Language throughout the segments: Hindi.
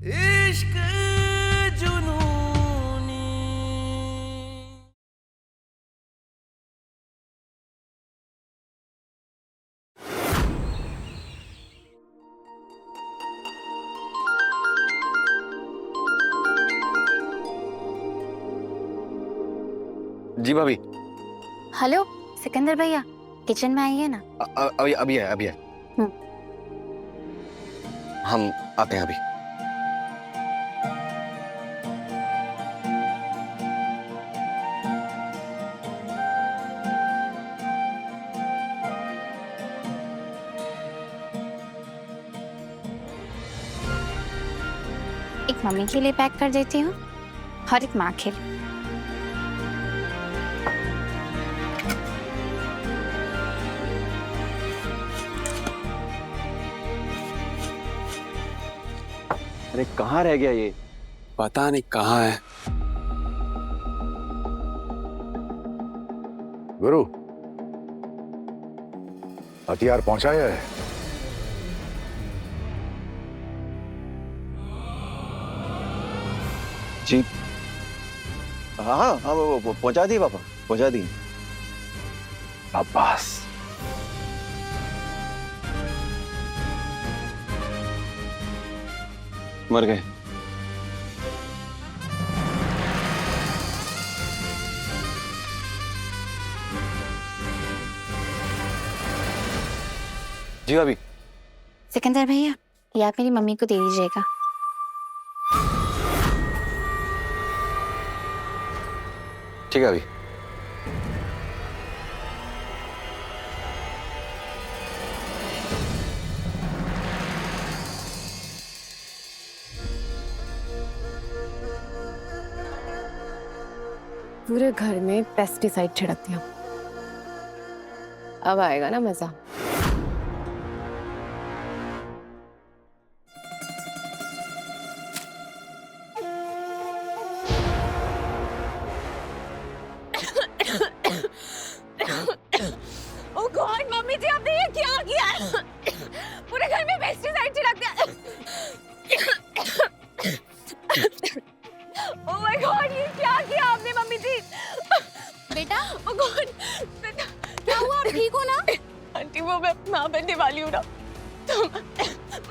इश्क जुनूनी। जी भाभी। हेलो सिकंदर भैया, किचन में आइए ना। अभी अभी है, अभी है। हम आते हैं अभी। एक मम्मी के लिए पैक कर देती हूँ और एक माँ के लिए। अरे कहाँ रह गया ये? पता नहीं कहाँ है। गुरु, हथियार पहुंचाया है? जी हाँ हाँ हाँ, वो पहुंचा दी पापा, पहुंचा दी। शाबाश। मर गए। जी भाभी। सिकंदर भैया, ये आप मेरी मम्मी को दे दीजिएगा। ठीक है अभी। पूरे घर में पेस्टिसाइड छिड़क दिया। अब आएगा ना मजा। ओह गॉड मम्मी जी, आपने ये क्या किया है? पूरे घर में पेस्टिसाइड छिड़क दिया। ओह माय गॉड, ये क्या किया आपने मम्मी जी? बेटा, ओह गॉड बेटा, क्या हुआ? आप ठीक हो ना? आंटी वो मैं माँ बनने वाली हूँ ना, तो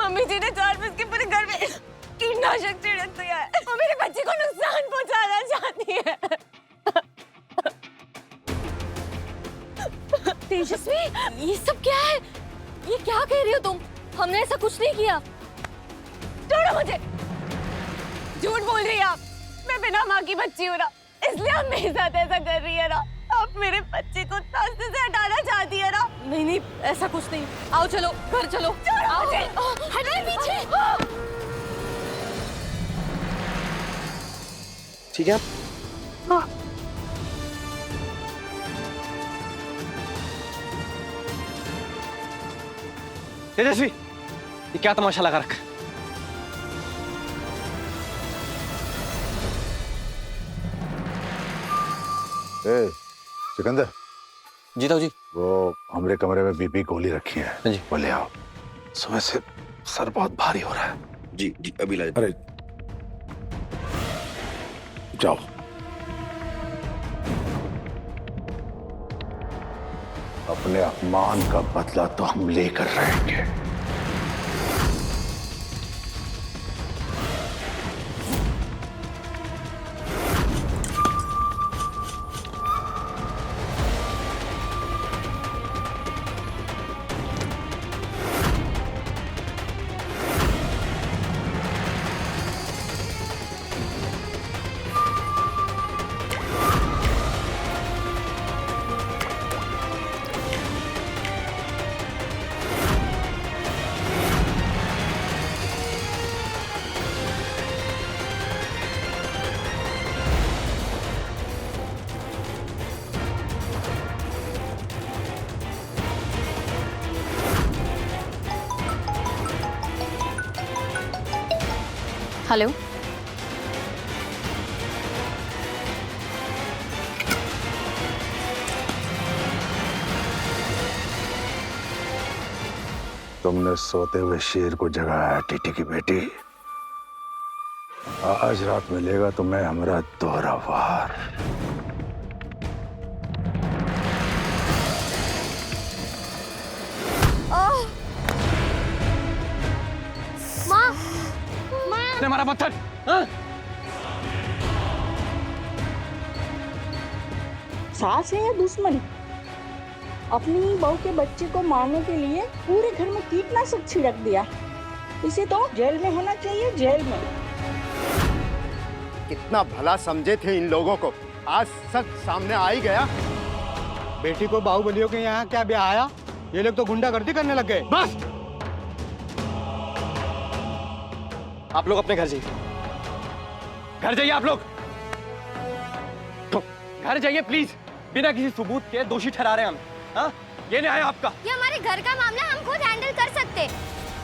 मम्मी जी ने जानबूझ के पूरे घर में कीटनाशक छिड़क दिया है और मेरे बच्चे को नुकसान पहुंचाना चाहती है। तेजस्वी, ये सब क्या है? ये क्या कह रही हो तुम? हमने ऐसा कुछ नहीं किया। छोड़ो मुझे, झूठ बोल रही है आप। मैं बिना माँ की बच्ची हूँ ना, इसलिए आप मेरे साथ ऐसा कर रही है ना। आप मेरे बच्चे को रास्ते से हटाना चाहती है ना। नहीं नहीं, ऐसा कुछ नहीं। आओ चलो, घर चलो। छोड़ो मुझे। हटाए पीछे। ठीक है। तेजस्वी, ये क्या तमाशा लगा रखा? ए, सिकंदर, जी ताऊ जी। वो हमारे कमरे में बीबी गोली रखी है। हाँ जी। वो ले आओ। सुबह से सर बहुत भारी हो रहा है। जी जी अभी ला। अरे जाओ। अपने अपमान का बदला तो हम लेकर रहेंगे। हेलो, तुमने सोते हुए शेर को जगाया है टीटी की बेटी। आज रात मिलेगा तो मैं हमरा दोहरा वार। माँ ने मारा पत्थर। हाँ? सास है या दुश्मन? अपनी बहू के बच्चे को मारने के लिए पूरे घर में कीटनाशक छिड़क दिया। इसे तो जेल में होना चाहिए, जेल में। कितना भला समझे थे इन लोगों को, आज सच सामने आ ही गया। बेटी को बाहुबलियों के यहाँ क्या ब्याह आया, ये लोग तो गुंडागर्दी करने लग गए। बस आप लोग अपने घर जाइए, घर जाइए आप लोग, घर जाइए प्लीज। बिना किसी सबूत के दोषी ठहरा रहे हैं हम। हाँ? ये न्याय है आपका? ये हमारे घर का मामला, हम खुद हैंडल कर सकते।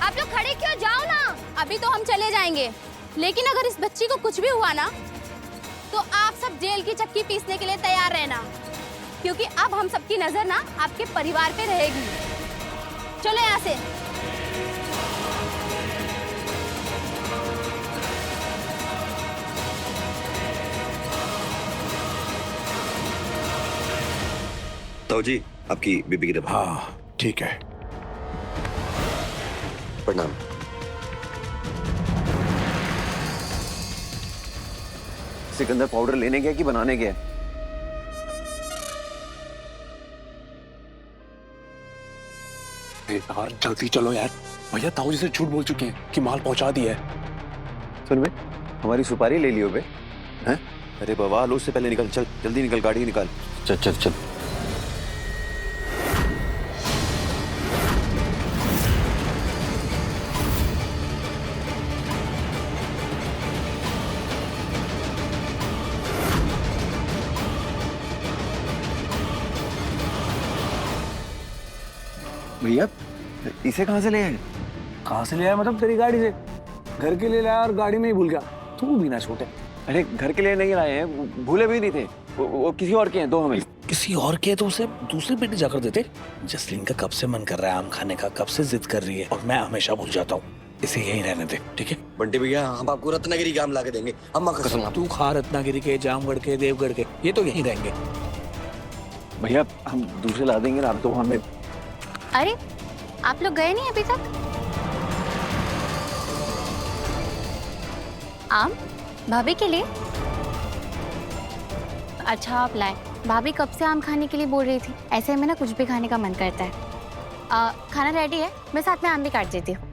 आप लोग खड़े क्यों, जाओ ना। अभी तो हम चले जाएंगे, लेकिन अगर इस बच्ची को कुछ भी हुआ ना तो आप सब जेल की चक्की पीसने के लिए तैयार रहना, क्योंकि अब हम सबकी नजर ना आपके परिवार पे रहेगी। चलो यहाँ से। ताऊ जी, आपकी बीबी की दवा। हाँ ठीक है। प्रणाम। सिकंदर पाउडर लेने गया कि बनाने गया? यार जल्दी चलो यार, भैया ताऊ जी से झूठ बोल चुके हैं कि माल पहुंचा दिया है। सुन बे, हमारी सुपारी ले लियो बे। हैं? अरे बवाल, उससे पहले निकल, चल जल्दी निकल, गाड़ी निकाल। चल चल चल। भैया इसे कहाँ से ले आए? कहाँ से ले आया मतलब? तेरी गाड़ी से। घर के लिए लाया और गाड़ी में ही भूल गया। तू भी ना छोटे। अरे घर के लिए नहीं लाए हैं, भूले भी नहीं थे। वो किसी और के हैं, दो हमें। किसी और के तो उसे दूसरी पेटी जाकर देते। जसलीन का कब से मन कर रहा है आम खाने का, कब से जिद कर रही है और मैं हमेशा भूल जाता हूँ। इसे यहीं रहने दे, ठीक है? बंटी भैया, हम आपको रत्नागिरी के आम ला के देंगे, अम्मा कसम। तू खा रत्नागिरी के, जामगढ़ के, देवगढ़ के, ये तो यहीं रहेंगे। भैया हम दूसरे ला देंगे ना, आप तो हमें। अरे आप लोग गए नहीं अभी तक? आम भाभी के लिए? अच्छा आप लाए। भाभी कब से आम खाने के लिए बोल रही थी। ऐसे में ना कुछ भी खाने का मन करता है। खाना रेडी है, मैं साथ में आम भी काट देती हूँ।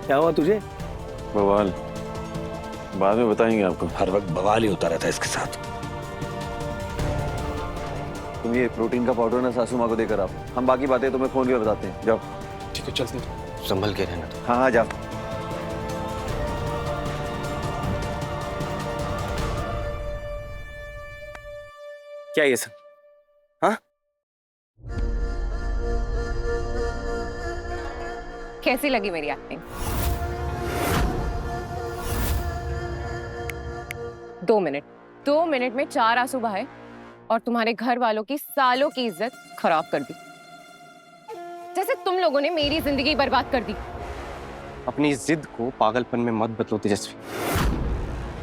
क्या हुआ तुझे? बवाल बाद में बताएंगे आपको। हर वक्त बवाल ही होता रहता है इसके साथ। तुम ये प्रोटीन का पाउडर ना सासू माँ को देकर आप, हम बाकी बातें तुम्हें फोन पे बताते हैं। जाओ। ठीक है चलते हैं। संभल के रहना। हाँ हाँ जाओ। क्या ये सब? हाँ? कैसी लगी मेरी एक्टिंग? 2 मिनट में 4 आंसू बहाए और तुम्हारे घर वालों की सालों की इज्जत खराब कर दी, जैसे तुम लोगों ने मेरी जिंदगी बर्बाद कर दी। अपनी जिद को पागलपन में मत बदलो तेजस्वी।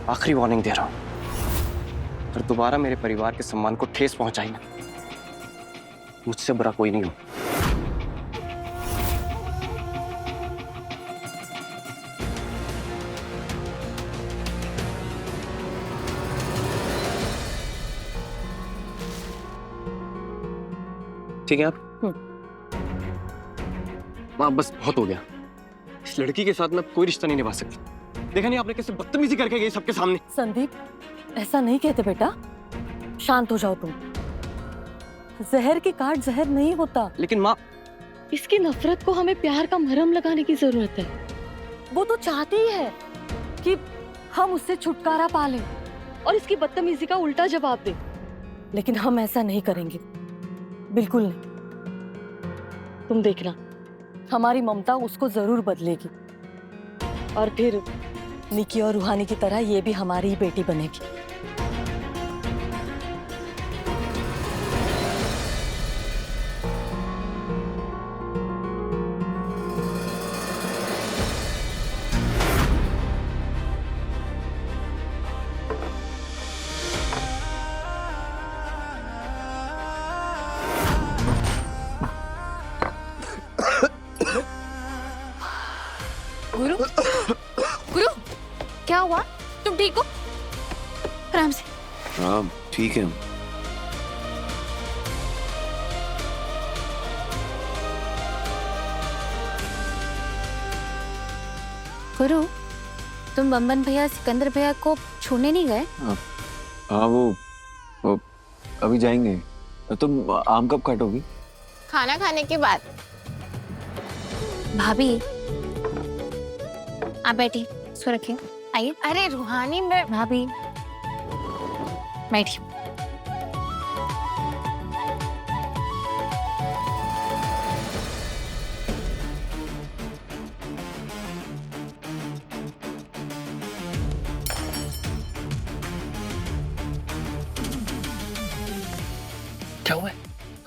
आखिरी वार्निंग दे रहा हूं, अगर दोबारा मेरे परिवार के सम्मान को ठेस पहुंचाई ना, मुझसे बुरा कोई नहीं हो। ठीक है आप? माँ बस बहुत हो गया। इस लड़की के साथ मैं कोई रिश्ता नहीं निभा सकती। देखा नहीं आपने कैसे बदतमीजी करके गई सबके सामने। संदीप, ऐसा नहीं कहते बेटा, शांत हो जाओ तुम। जहर के काट जहर नहीं होता। लेकिन माँ, इसकी नफरत को हमें प्यार का मरहम लगाने की जरूरत है। वो तो चाहती ही है कि हम उससे छुटकारा पा लें और इसकी बदतमीजी का उल्टा जवाब दें, लेकिन हम ऐसा नहीं करेंगे, बिल्कुल नहीं। तुम देखना, हमारी ममता उसको जरूर बदलेगी। और फिर निकी और रूहानी की तरह ये भी हमारी ही बेटी बनेगी। गुरु, गुरु, क्या हुआ? तुम ठीक हो? आराम से। हाँ ठीक है। गुरु, तुम बम्बन भैया सिकंदर भैया को छूने नहीं गए? हाँ वो अभी जाएंगे। तुम आम कब काटोगी? खाना खाने के बाद। भाभी, आप बैठिए, इसको रखिए। आइए। अरे रूहानी, मैं भाभी बैठिए। क्या हुआ है?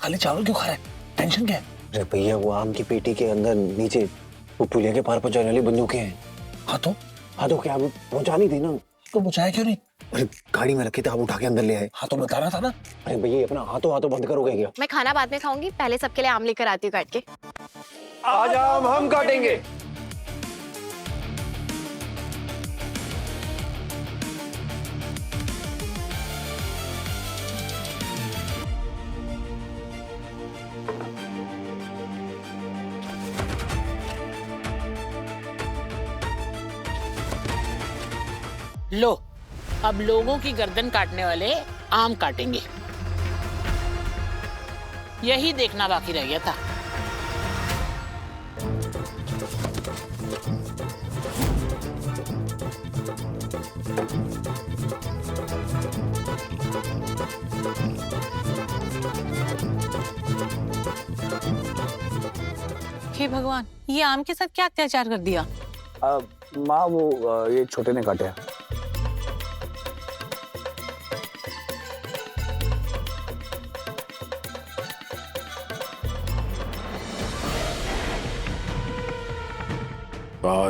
खाली चावल क्यों खा रहा है? टेंशन क्या है? अरे भैया, वो आम की पेटी के अंदर नीचे वो पुलिया के पार पहुंचाने वाली बंदूकें हैं। हाँ तो क्या पहुंचानी थी ना? तो पहुंचाया क्यों नहीं? अरे गाड़ी में रखे थे, आप उठा के अंदर ले आए। हाँ तो बताना था ना। अरे भैया, अपना हाथों बंद करोगे क्या? मैं खाना बाद में खाऊंगी, पहले सबके लिए आम लेकर आती हूँ काट के। आज आम हम काटेंगे। लो, अब लोगों की गर्दन काटने वाले आम काटेंगे। यही देखना बाकी रह गया था। हे भगवान, ये आम के साथ क्या अत्याचार कर दिया? माँ वो ये छोटे ने काटे।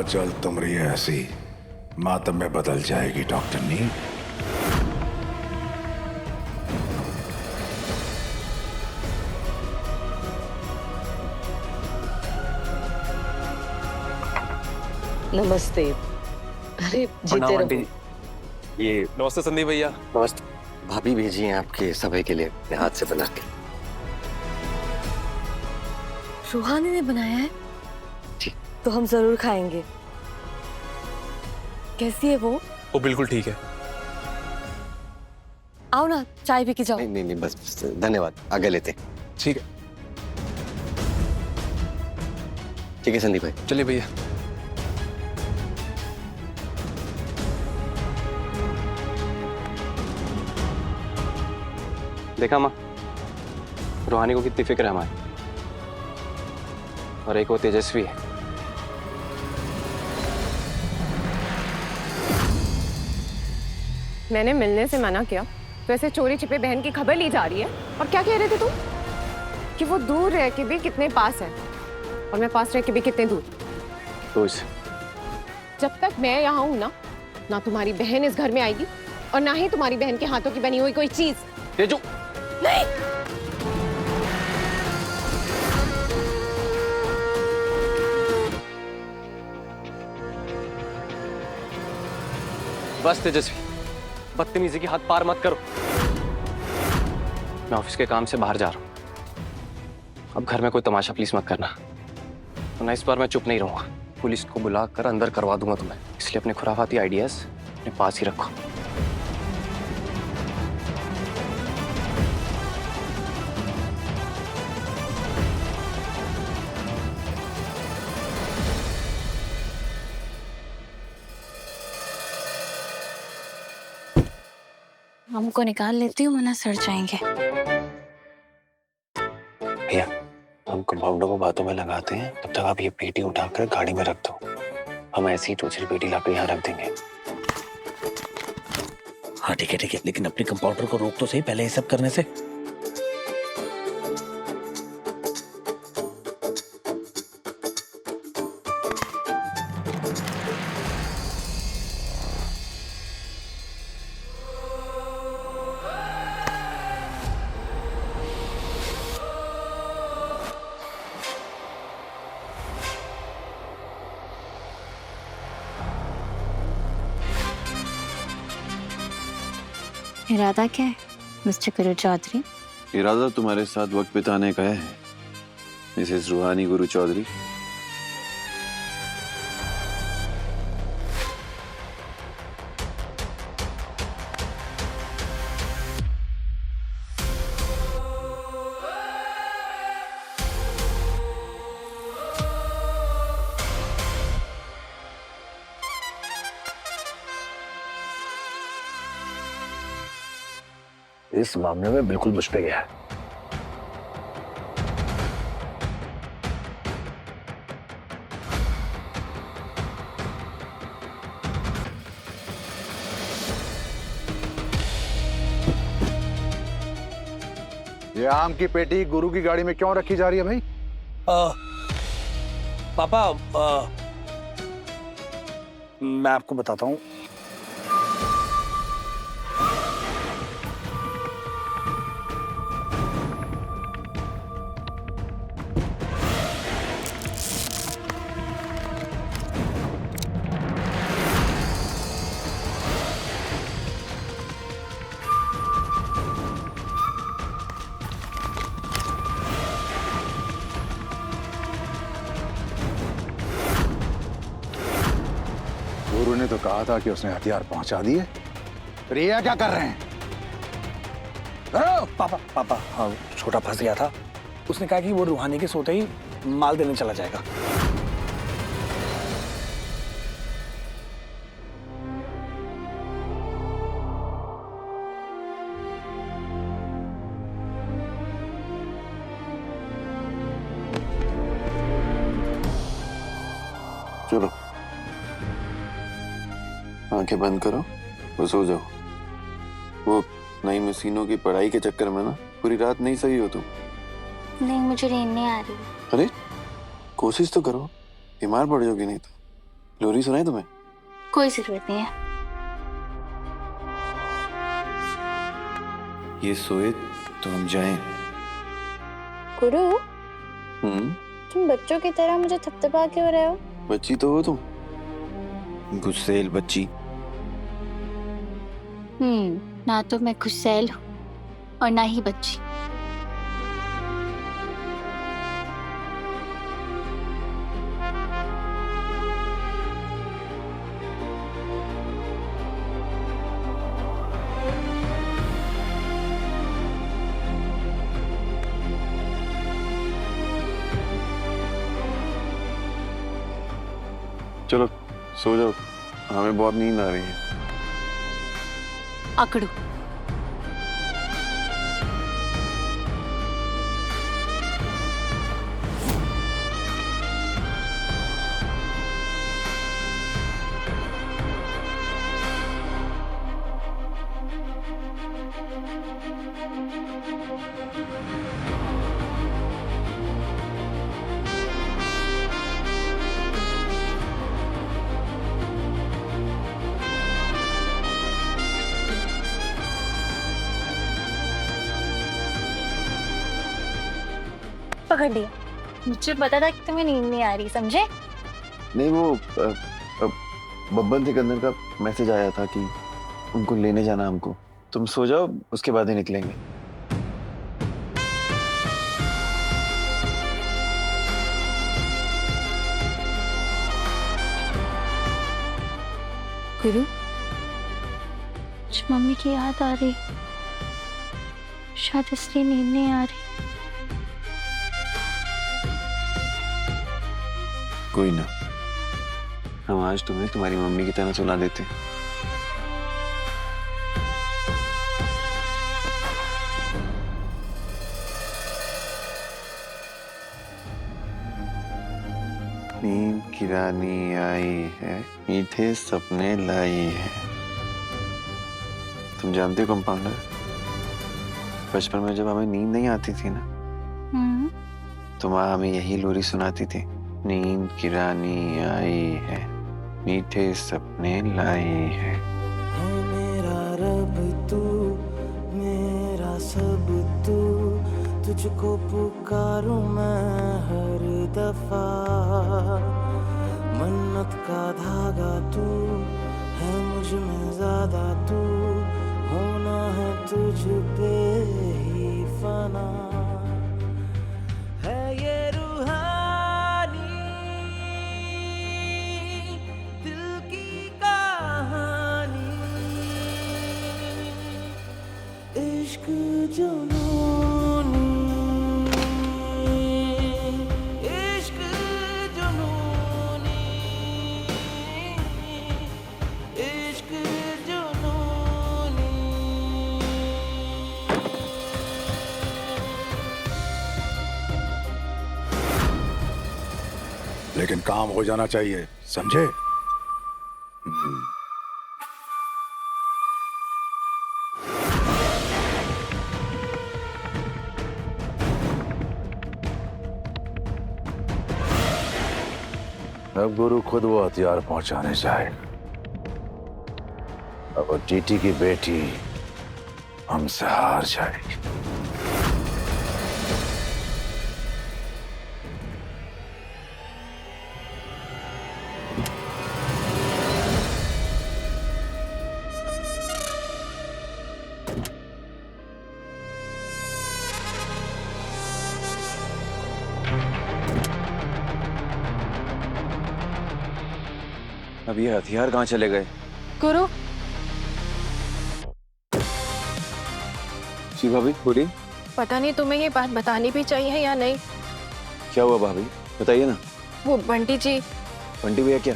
चल तुम रही है ऐसी, मातम में बदल जाएगी डॉक्टर नी। नमस्ते। अरे जीते रहो। ये नमस्ते संदीप भैया। नमस्ते। भाभी भेजी हैं आपके सभी के लिए, अपने हाथ से बना के। रूहानी ने बनाया है? जी। तो हम जरूर खाएंगे। कैसी है वो? वो बिल्कुल ठीक है। आओ ना, चाय पी के जाओ। नहीं, बस धन्यवाद, आगे लेते। ठीक है। ठीक है संदीप भाई, चलिए भैया। देखा माँ, रूहानी को कितनी फिक्र है हमारी। और एक वो तेजस्वी है। मैंने मिलने से मना किया तो ऐसे चोरी छिपे बहन की खबर ली जा रही है। और क्या कह रहे थे तुम? कि वो दूर रह के भी कितने पास है और मैं पास रह के भी कितने दूर। तो जब तक मैं यहाँ हूँ ना तुम्हारी बहन इस घर में आएगी और ना ही तुम्हारी बहन के हाथों की बनी हुई कोई चीज। तेजू, नहीं। बस तेजस्वी, बदतमीजी की हद पार मत करो। मैं ऑफिस के काम से बाहर जा रहा हूँ। अब घर में कोई तमाशा प्लीज मत करना, वरना इस बार मैं चुप नहीं रहूंगा। पुलिस को बुलाकर अंदर करवा दूंगा तुम्हें। इसलिए अपने खुराफाती आइडियाज अपने पास ही रखो। हमको निकाल लेती हूँ, वरना सड़ जाएंगे। भैया, हम कंपाउंडर को बातों में लगाते हैं, तब तक आप ये पेटी उठाकर गाड़ी में रख दो। हम ऐसी ही चौधरी बेटी लाकर यहाँ रख देंगे। हाँ ठीक है, लेकिन अपने कंपाउंडर को रोक तो सही पहले ये सब करने से। इरादा क्या है मिस्टर गुरु चौधरी? इरादा तुम्हारे साथ वक्त बिताने का है मिसेस रूहानी गुरु चौधरी। इस मामले में बिल्कुल मुझ पे गया है। ये आम की पेटी गुरु की गाड़ी में क्यों रखी जा रही है भाई? पापा मैं आपको बताता हूँ। गुरु ने तो कहा था कि उसने हथियार पहुंचा दिए। प्रिया क्या कर रहे हैं? पापा हाँ, छोटा फंस गया था। उसने कहा कि वो रूहानी के सोते ही माल देने चला जाएगा। चलो आंखें बंद करो और सो जाओ। वो नई मशीनों की पढ़ाई के चक्कर में ना पूरी रात नहीं सही हो तुम। नहीं मुझे नींद नहीं आ रही। अरे कोशिश तो करो, बीमार पड़ जाओगी नहीं तो। लोरी सुनाई तुम्हें? कोई जरूरत नहीं है। ये सोए तो हम जाएं। गुरु तुम बच्चों की तरह मुझे थपथपा क्यों रहे हो? बच्ची तो हो तुम, गुस्सेल बच्ची। ना तो मैं गुस्सैल हूँ और ना ही बच्ची। चलो सो जाओ, हमें बहुत नींद आ रही है। अकड़ू पकड़ लिया। मुझे पता था कि तुम्हें नींद नहीं आ रही, समझे? नहीं वो बब्बन सिकंदर का मैसेज आया था कि उनको लेने जाना हमको। तुम सो जाओ, उसके बाद ही निकलेंगे। गुरु मम्मी की याद आ रही, शायद इसलिए नींद नहीं आ रही। कोई ना, हम आज तुम्हें तुम्हारी मम्मी की तरह सुला देते हैं। नींद की रानी आई है, मीठे सपने लाई है। तुम जानते हो कंपाउंडर, बचपन में जब हमें नींद नहीं आती थी ना, तो माँ हमें यही लोरी सुनाती थी। नींद की रानी आई है, मीठे सपने लाई है। मेरा रब तू, मेरा सब तू, तुझको पुकारूं मैं हर दफा। मन्नत का धागा तू है, मुझ में ज्यादा तू, होना है तुझ पे ही फना। है ये रूहानी दिल की कहानी, इश्क जुनूनी, इश्क जुनूनी, इश्क जुनूनी। लेकिन काम हो जाना चाहिए, समझे? अब गुरु खुद वो हथियार पहुंचाने जाए। अब वो टीटी की बेटी हमसे हार जाएगी। अब ये हथियार कहाँ चले गए? गुरु, जी भाभी बोलिए। पता नहीं तुम्हें ये बात बतानी भी चाहिए या नहीं। क्या हुआ भाभी, बताइए ना। वो बंटी जी। बंटी भैया क्या?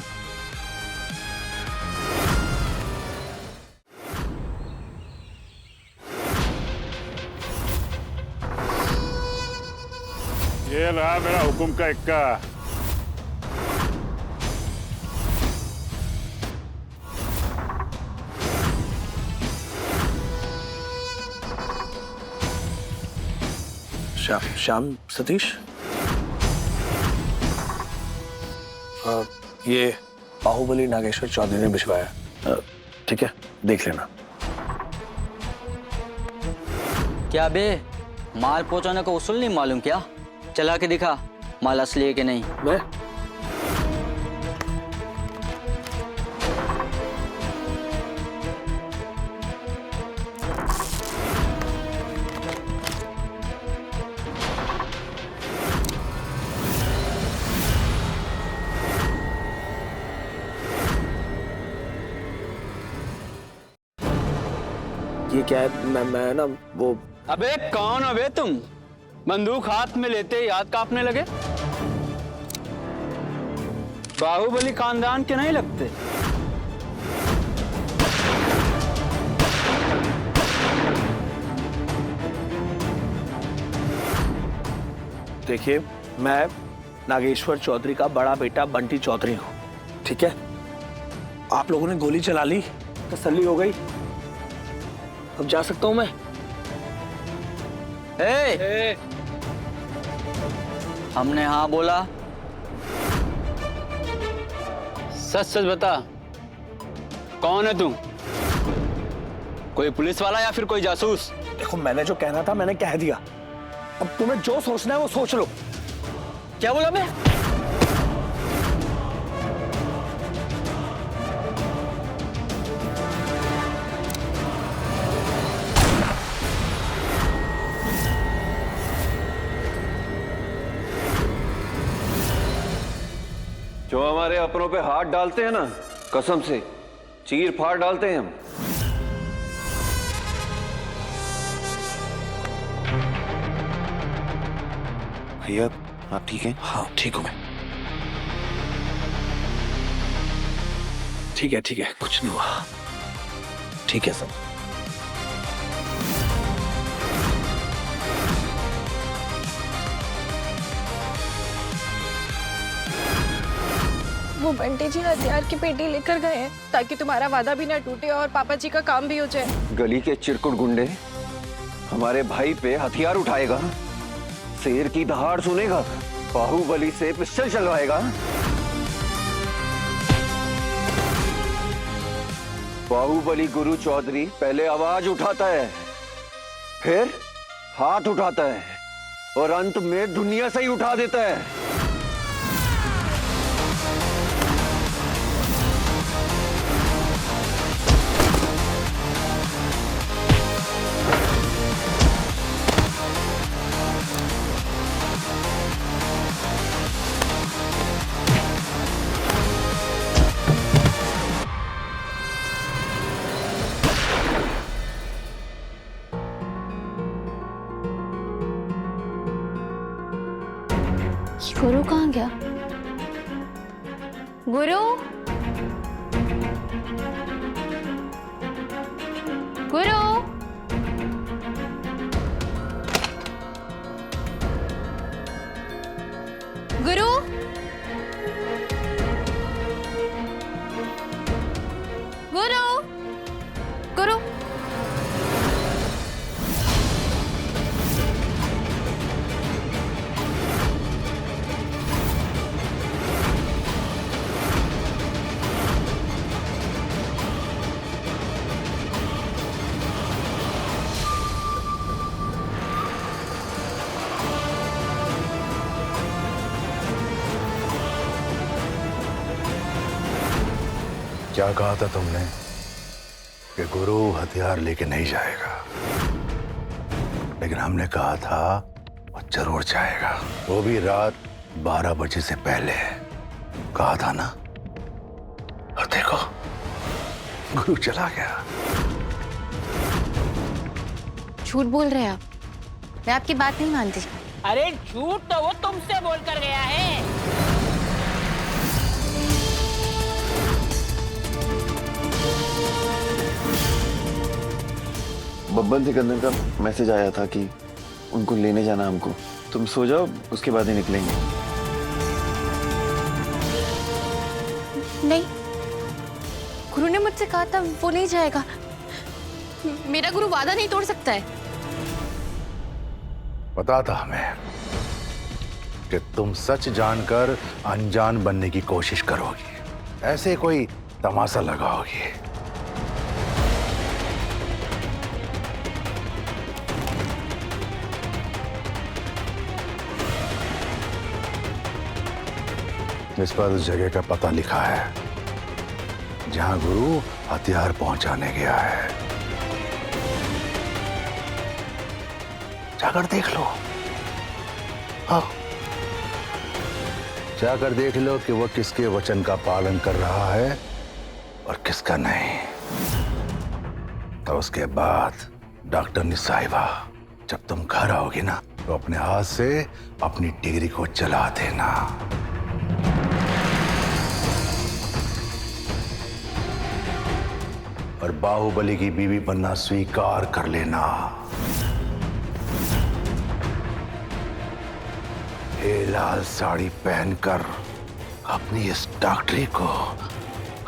ये रहा मेरा हुक्म का इक्का। श्याम सतीश, ये बाहुबली नागेश्वर चौधरी ने भिजवाया। ठीक है, देख लेना। क्या बे, माल पहुंचाने का उसूल नहीं मालूम क्या? चला के दिखा माल असली है कि नहीं। मैं ये क्या है? मैं ना वो। अबे कौन अबे तुम? बंदूक हाथ में लेते याद कांपने लगे। बाहुबली खानदान के नहीं लगते। देखिए, मैं नागेश्वर चौधरी का बड़ा बेटा बंटी चौधरी हूँ, ठीक है? आप लोगों ने गोली चला ली, तसल्ली हो गई, अब जा सकता हूं मैं। हमने हाँ बोला। सच सच बता, कौन है तू? कोई पुलिस वाला या फिर कोई जासूस? देखो, मैंने जो कहना था मैंने कह दिया, अब तुम्हें जो सोचना है वो सोच लो। क्या बोला मैं? जो हमारे अपनों पे हाथ डालते हैं ना, कसम से चीर फाड़ डालते हैं हम। भैया आप ठीक हैं? हाँ ठीक हूं मैं। ठीक है, कुछ नहीं हुआ। ठीक है सब। वो बंटी जी हथियार की पेटी लेकर गए हैं ताकि तुम्हारा वादा भी ना टूटे और पापा जी का काम भी हो जाए। गली के चिरकुट गुंडे हमारे भाई पे हथियार उठाएगा, शेर की दहाड़ सुनेगा, बाहुबली से पिस्टल चलवाएगा। बाहुबली गुरु चौधरी पहले आवाज उठाता है, फिर हाथ उठाता है और अंत में दुनिया से ही उठा देता है। गुरु कहाँ गया? गुरु, गुरु, गुरु, गुरु, गुरु। क्या कहा था तुमने कि गुरु हथियार लेके नहीं जाएगा, लेकिन हमने कहा था वो जरूर जाएगा, वो भी रात 12 बजे से पहले। कहा था ना? और देखो गुरु चला गया। झूठ बोल रहे हैं आप, मैं आपकी बात नहीं मानती। अरे झूठ तो वो तुमसे बोल कर गया है। बब्बन सिकंदर का मैसेज आया था कि उनको लेने जाना हमको। तुम सो जाओ, उसके बाद ही निकलेंगे। नहीं, गुरु ने मुझसे कहा था वो नहीं जाएगा। मेरा गुरु वादा नहीं तोड़ सकता है। पता था हमें कि तुम सच जानकर अनजान बनने की कोशिश करोगी, ऐसे कोई तमाशा लगाओगी। इस पर उस जगह का पता लिखा है जहां गुरु हथियार पहुंचाने गया है। जाकर देख लो। हाँ, जाकर देख लो कि वो किसके वचन का पालन कर रहा है और किसका नहीं। तो उसके बाद डॉक्टर साहिबा, जब तुम घर आओगी ना तो अपने हाथ से अपनी डिग्री को जला देना। और बाहुबली की बीवी बनना स्वीकार कर लेना। ये लाल साड़ी पहनकर अपनी इस डॉक्टरी को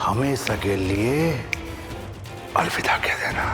हमेशा के लिए अलविदा कह देना।